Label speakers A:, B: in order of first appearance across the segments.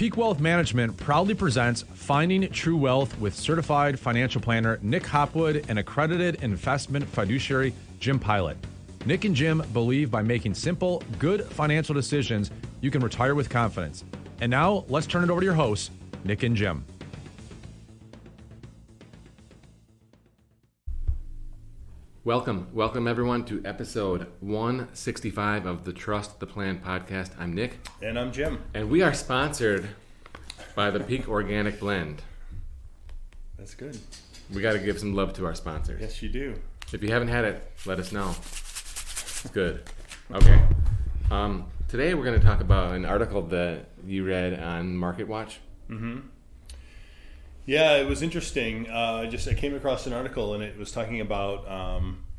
A: Peak Wealth Management proudly presents Finding True Wealth with certified financial planner Nick Hopwood and accredited investment fiduciary Jim Pilat. Nick and Jim believe by making simple, good financial decisions, you can retire with confidence. And now, let's turn it over to your hosts, Nick and Jim.
B: Welcome everyone to episode 165 of the Trust the Plan podcast. I'm Nick.
C: And I'm Jim.
B: And we are sponsored by the Peak Organic Blend.
C: That's good.
B: We got to give some love to our sponsors.
C: Yes, you do.
B: If you haven't had it, let us know. It's good. Okay. Today we're going to talk about an article that you read on MarketWatch.
C: Mm-hmm. Yeah, it was interesting. I came across an article and it was talking about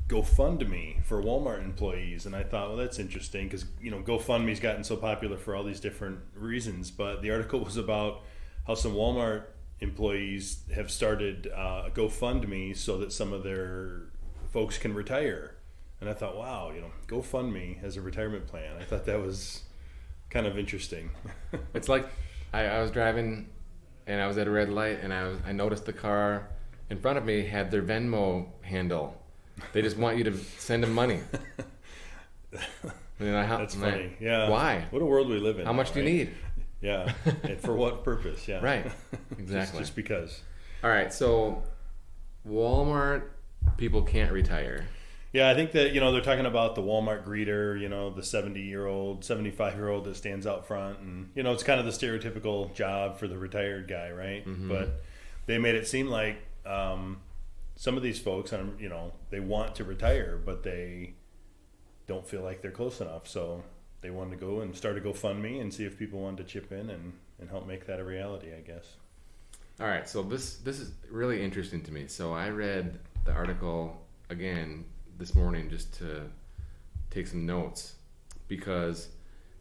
C: GoFundMe for Walmart employees, and I thought, well, that's interesting because GoFundMe's gotten so popular for all these different reasons. But the article was about how some Walmart employees have started a GoFundMe so that some of their folks can retire. And I thought, wow, GoFundMe as a retirement plan. I thought that was kind of interesting.
B: It's like I was driving and I was at a red light, and I noticed the car in front of me had their Venmo handle. They just want you to send them money.
C: That's funny. Yeah.
B: Why?
C: What a world we live in.
B: How much do you need?
C: Yeah. And for what purpose? Yeah.
B: Right. Exactly.
C: just because.
B: All right. So Walmart people can't retire.
C: Yeah, I think that, they're talking about the Walmart greeter, the 70-year-old, 75-year-old that stands out front. And, it's kind of the stereotypical job for the retired guy, right? Mm-hmm. But they made it seem like some of these folks, they want to retire, but they don't feel like they're close enough. So they wanted to go and start a GoFundMe and see if people wanted to chip in and help make that a reality, I guess.
B: All right, so this is really interesting to me. So I read the article again this morning just to take some notes, because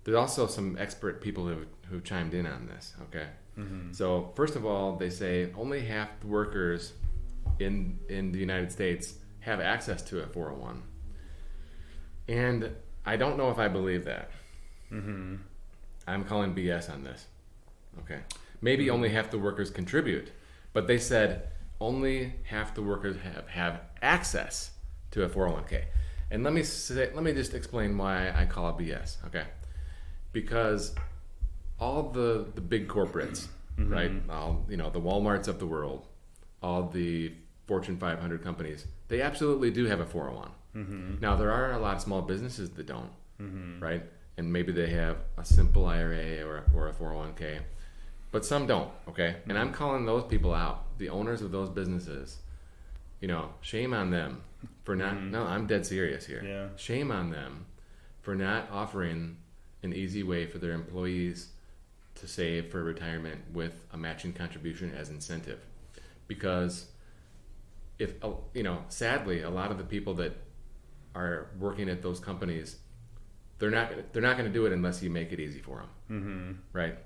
B: there's also some expert people who chimed in on this. Okay. Mm-hmm. So first of all, they say only half the workers in the United States have access to a 401, and I don't know if I believe that. Mm-hmm. I'm calling BS on this. Okay. Maybe only half the workers contribute, but they said only half the workers have access to a 401k. And let me just explain why I call it BS, okay? Because all the big corporates, mm-hmm. right? All the Walmarts of the world, all the Fortune 500 companies, they absolutely do have a 401. Mm-hmm. Now there are a lot of small businesses that don't, mm-hmm. right? And maybe they have a simple IRA or a 401k, but some don't, okay? Mm-hmm. And I'm calling those people out, the owners of those businesses. Shame on them for not, no, I'm dead serious here.
C: Yeah.
B: Shame on them for not offering an easy way for their employees to save for retirement with a matching contribution as incentive. Because if, sadly, a lot of the people that are working at those companies, they're not going to do it unless you make it easy for them. Mm-hmm. Right?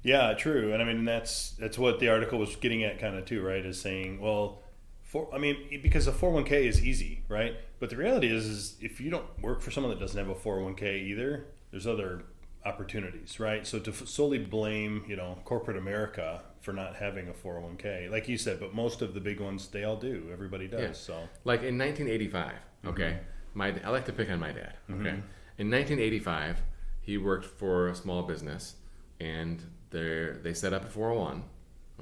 C: Yeah, true. And that's what the article was getting at kind of too, right? Is saying, well, because a 401k is easy, right? But the reality is if you don't work for someone that doesn't have a 401k either, there's other opportunities, right? So to solely blame, corporate America for not having a 401k, like you said, but most of the big ones, they all do. Everybody does. Yeah. So,
B: like in 1985, okay, mm-hmm. I like to pick on my dad. Okay, mm-hmm. In 1985, he worked for a small business, and they set up a 401.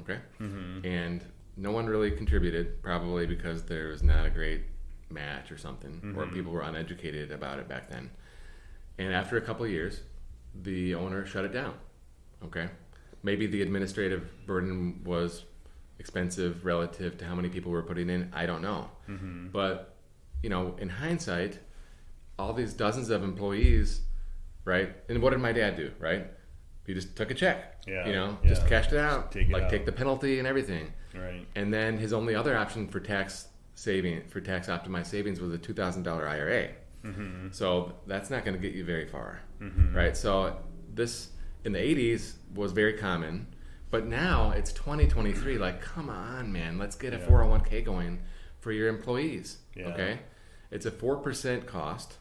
B: Okay, mm-hmm. And no one really contributed, probably because there was not a great match or something, mm-hmm. or people were uneducated about it back then. And after a couple of years, the owner shut it down. Okay, maybe the administrative burden was expensive relative to how many people were putting in. I don't know. Mm-hmm. But in hindsight, all these dozens of employees, right? And what did my dad do? Right? He just took a check.
C: Yeah.
B: Just cashed it out.
C: Take
B: the penalty and everything.
C: Right.
B: And then his only other option for tax optimized savings was a $2,000 IRA. Mm-hmm. So that's not going to get you very far, mm-hmm. right? So this in the 80s was very common, but now it's 2023. Like, come on, man, let's get a 401k going for your employees. Yeah. Okay, it's a 4% cost.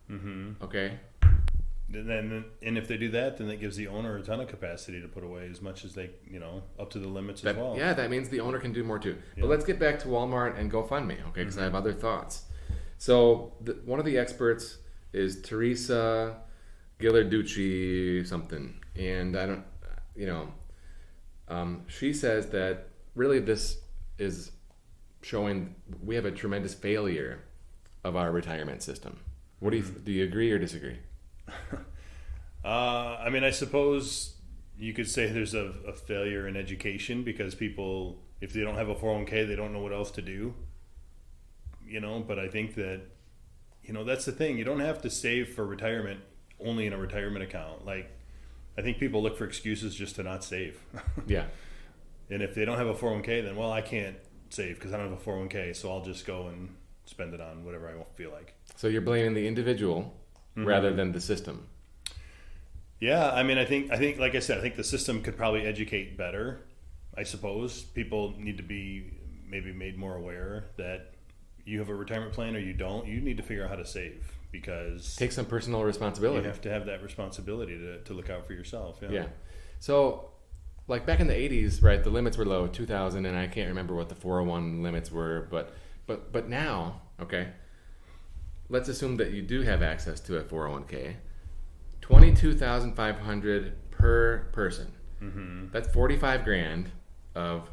B: Mm-hmm. Okay,
C: And if they do that, then that gives the owner a ton of capacity to put away as much as they, up to the limits as well.
B: Yeah, that means the owner can do more too.
C: Yeah.
B: But let's get back to Walmart and GoFundMe, okay? Because I have other thoughts. So one of the experts is Teresa Ghilarducci something, and I don't, she says that really this is showing we have a tremendous failure of our retirement system. What do you agree or disagree?
C: I suppose you could say there's a failure in education because people, if they don't have a 401k, they don't know what else to do. But I think that, that's the thing. You don't have to save for retirement only in a retirement account. Like, I think people look for excuses just to not save.
B: Yeah.
C: And if they don't have a 401k, then, I can't save because I don't have a 401k, so I'll just go and spend it on whatever I feel like.
B: So you're blaming the individual rather than the system.
C: Yeah, I think like I said, I think the system could probably educate better. I suppose people need to be maybe made more aware that you have a retirement plan or you don't. You need to figure out how to save because
B: take some personal responsibility.
C: You have to have that responsibility to look out for yourself. Yeah.
B: So, like back in the 80s, right? The limits were low, 2000, and I can't remember what the 401 limits were, but now, okay. Let's assume that you do have access to a 401k. $22,500 per person. Mm-hmm. That's $45,000 of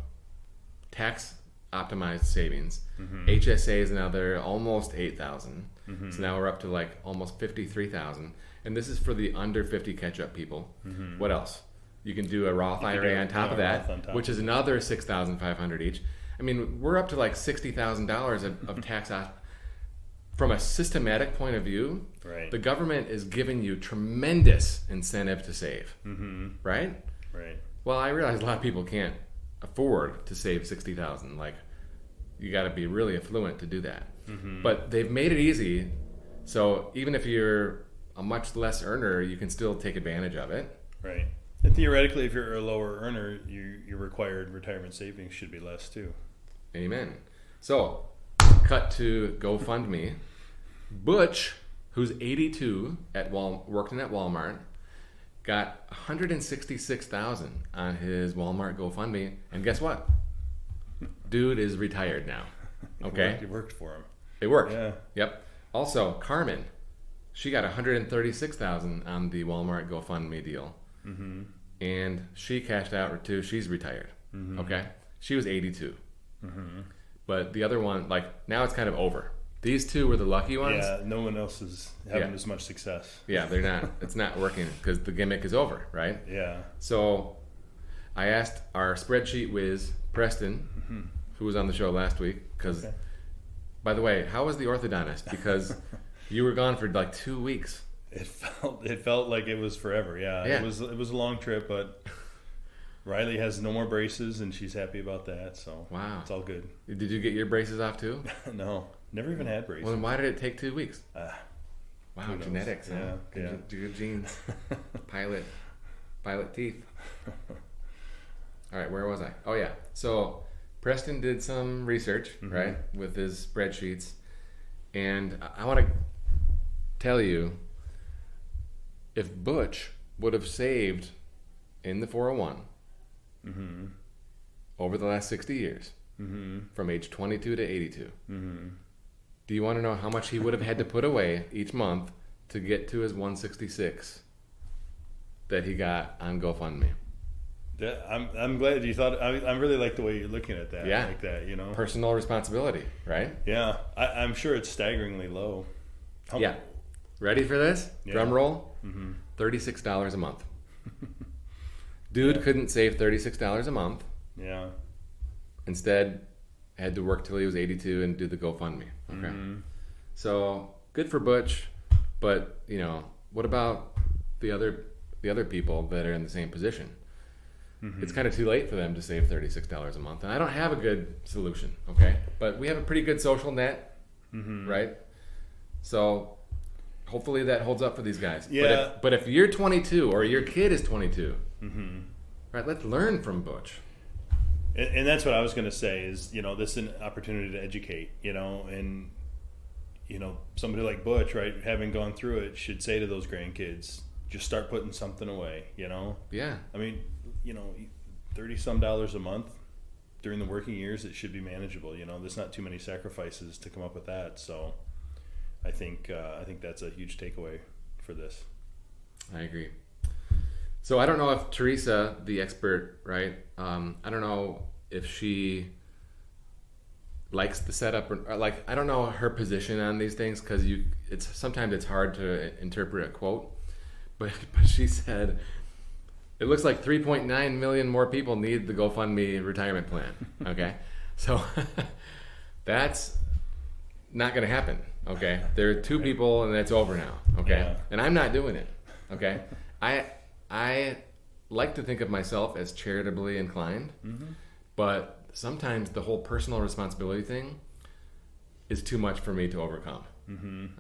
B: tax optimized savings. Mm-hmm. HSA is another almost $8,000. Mm-hmm. So now we're up to like almost $53,000. And this is for the under 50 catch-up people. Mm-hmm. What else? You can do a Roth IRA on top of that, which is another $6,500 each. I mean, we're up to like $60,000 of tax from a systematic point of view.
C: Right.
B: The government is giving you tremendous incentive to save. Mm-hmm. Right?
C: Right.
B: Well, I realize a lot of people can't afford to save $60,000. Like, you got to be really affluent to do that. Mm-hmm. But they've made it easy, so even if you're a much less earner, you can still take advantage of it.
C: Right. And theoretically, if you're a lower earner, your required retirement savings should be less too.
B: Amen. So, cut to GoFundMe. Butch, who's 82, working at Walmart, got $166,000 on his Walmart GoFundMe, and guess what? Dude is retired now. Okay,
C: it worked for him.
B: It worked.
C: Yeah.
B: Yep. Also, Carmen, she got $136,000 on the Walmart GoFundMe deal, and she cashed out too. She's retired. Okay, she was 82. But the other one, like, now it's kind of over. These two were the lucky ones.
C: Yeah, no one else is having as much success.
B: Yeah, they're not. It's not working because the gimmick is over, right?
C: Yeah.
B: So I asked our spreadsheet whiz, Preston, who was on the show last week, because, by the way, how was the orthodontist? Because you were gone for like 2 weeks.
C: It felt like it was forever. Yeah. It was a long trip, but Riley has no more braces, and she's happy about that. So
B: wow,
C: it's all good.
B: Did you get your braces off too?
C: No, never even had braces.
B: Well, then why did it take 2 weeks? Wow, genetics.
C: Yeah,
B: huh? Good genes. Pilot teeth. All right, where was I? Oh yeah. So Preston did some research, right, with his spreadsheets, and I want to tell you, if Butch would have saved in the 401 over the last 60 years, from age 22 to 82, do you want to know how much he would have had to put away each month to get to his 166 that he got on GoFundMe?
C: I'm glad you thought. I really like the way you're looking at that.
B: Yeah,
C: like that.
B: Personal responsibility, right?
C: Yeah, I'm sure it's staggeringly low.
B: Yeah. Ready for this?
C: Yeah.
B: Drum roll. $36 a month. Dude couldn't save $36 a month.
C: Yeah.
B: Instead, had to work till he was 82 and do the GoFundMe. Okay. So good for Butch, but what about the other people that are in the same position? It's kind of too late for them to save $36 a month, and I don't have a good solution. Okay, but we have a pretty good social net, right? So hopefully that holds up for these guys.
C: Yeah.
B: But if you're 22 or your kid is 22, right? Let's learn from Butch.
C: And that's what I was going to say is, this is an opportunity to educate, and, somebody like Butch, right, having gone through it, should say to those grandkids, just start putting something away,
B: Yeah.
C: I mean, $30 some a month during the working years, it should be manageable. There's not too many sacrifices to come up with that. So I think that's a huge takeaway for this.
B: I agree. So I don't know if Teresa, the expert, right? I don't know if she likes the setup or I don't know her position on these things, because sometimes it's hard to interpret a quote, but she said it looks like 3.9 million more people need the GoFundMe retirement plan. Okay, so that's not going to happen. Okay, there are 2 people and it's over now. Okay,
C: Yeah.
B: and I'm not doing it. Okay, I like to think of myself as charitably inclined, but sometimes the whole personal responsibility thing is too much for me to overcome.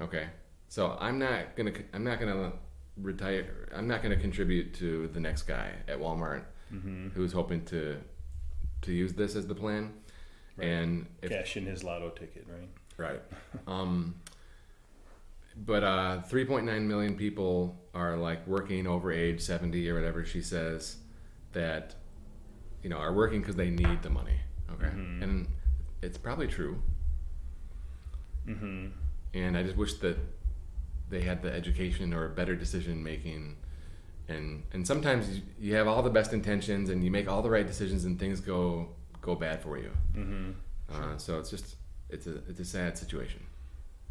B: Okay, so I'm not gonna retire. I'm not gonna contribute to the next guy at Walmart who's hoping to use this as the plan,
C: Right.
B: and
C: Cash in his lotto ticket, right?
B: Right. But 3.9 million people are working over age 70 or whatever she says, that are working because they need the money. Okay, and it's probably true. And I just wish that they had the education or better decision making. And sometimes you have all the best intentions and you make all the right decisions and things go bad for you. So it's a sad situation.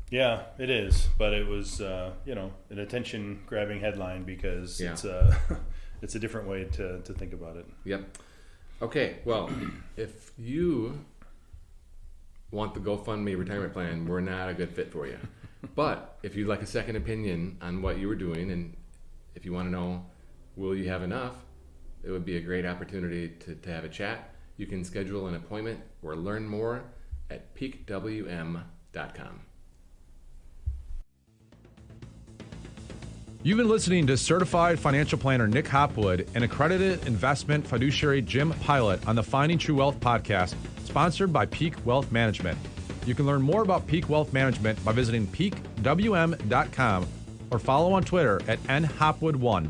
C: Yeah, it is, but it was an attention-grabbing headline because
B: Yeah.
C: it's a different way to think about it.
B: Yep. Okay, well, if you want the GoFundMe retirement plan, we're not a good fit for you. But if you'd like a second opinion on what you were doing, and if you want to know, will you have enough, it would be a great opportunity to have a chat. You can schedule an appointment or learn more at peakwm.com.
A: You've been listening to certified financial planner Nick Hopwood and accredited investment fiduciary Jim Pilat on the Finding True Wealth podcast, sponsored by Peak Wealth Management. You can learn more about Peak Wealth Management by visiting peakwm.com or follow on Twitter at nhopwood1.